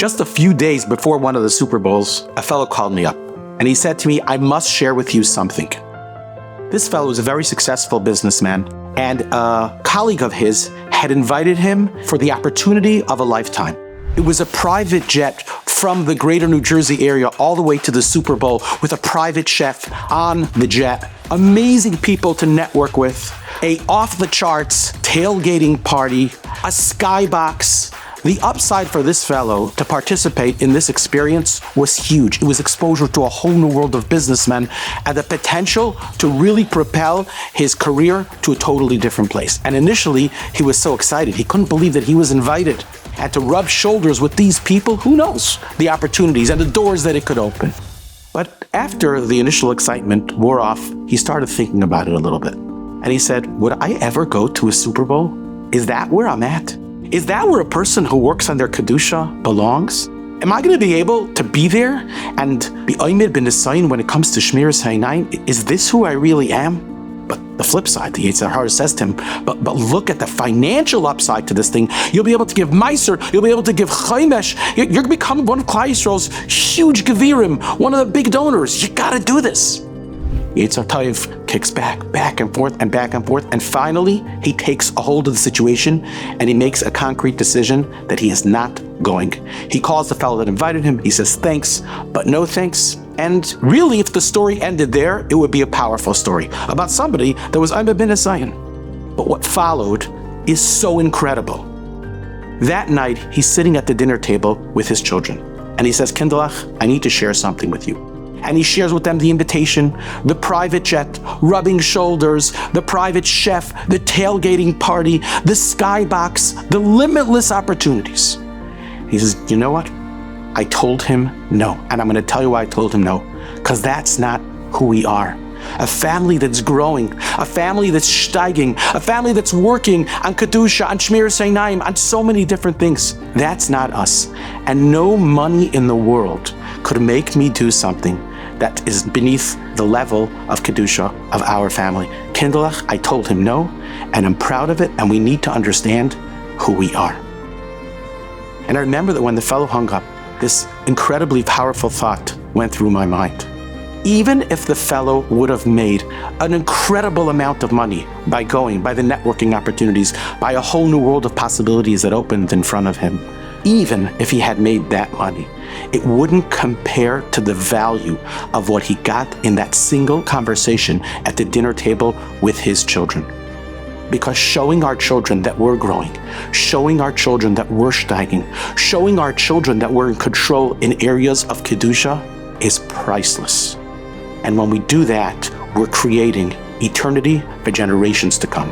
Just a few days before one of the Super Bowls, a fellow called me up and he said to me, I must share with you something. This fellow is a very successful businessman, and a colleague of his had invited him for the opportunity of a lifetime. It was a private jet from the greater New Jersey area all the way to the Super Bowl with a private chef on the jet. Amazing people to network with, a off-the-charts tailgating party, a skybox. The upside for this fellow to participate in this experience was huge. It was exposure to a whole new world of businessmen and the potential to really propel his career to a totally different place. And initially, he was so excited. He couldn't believe that he was invited. And to rub shoulders with these people, who knows the opportunities and the doors that it could open. But after the initial excitement wore off, he started thinking about it a little bit. And he said, would I ever go to a Super Bowl? Is that where I'm at? Is that where a person who works on their Kedusha belongs? Am I going to be able to be there and be Oymid bin Nisayin when it comes to Shmiras Ha'inayim? Is this who I really am? But the flip side, the Yetzer Hara says to him, but look at the financial upside to this thing. You'll be able to give Meiser, you'll be able to give Chaimesh. You're going to become one of Klal Yisrael's huge Gevirim, one of the big donors. You got to do this. Yetzer Tov kicks back and forth, and finally he takes a hold of the situation and he makes a concrete decision that he is not going. He calls the fellow that invited him, he says thanks, but no thanks. And really, if the story ended there, it would be a powerful story about somebody that was Oymid bin Nisayin. But what followed is so incredible. That night, he's sitting at the dinner table with his children, and he says, Kindlech, I need to share something with you. And he shares with them the invitation, the private jet, rubbing shoulders, the private chef, the tailgating party, the skybox, the limitless opportunities. He says, you know what? I told him no. And I'm going to tell you why I told him no. Because that's not who we are. A family that's growing, a family that's steiging, a family that's working on Kedusha, on Shmiras Ha'inayim, on so many different things. That's not us. And no money in the world could make me do something that is beneath the level of Kedusha of our family. Kindlech, I told him no, and I'm proud of it, and we need to understand who we are. And I remember that when the fellow hung up, this incredibly powerful thought went through my mind. Even if the fellow would have made an incredible amount of money by the networking opportunities, by a whole new world of possibilities that opened in front of him, even if he had made that money, it wouldn't compare to the value of what he got in that single conversation at the dinner table with his children. Because showing our children that we're growing, showing our children that we're steiging, showing our children that we're in control in areas of Kedusha is priceless. And when we do that, we're creating eternity for generations to come.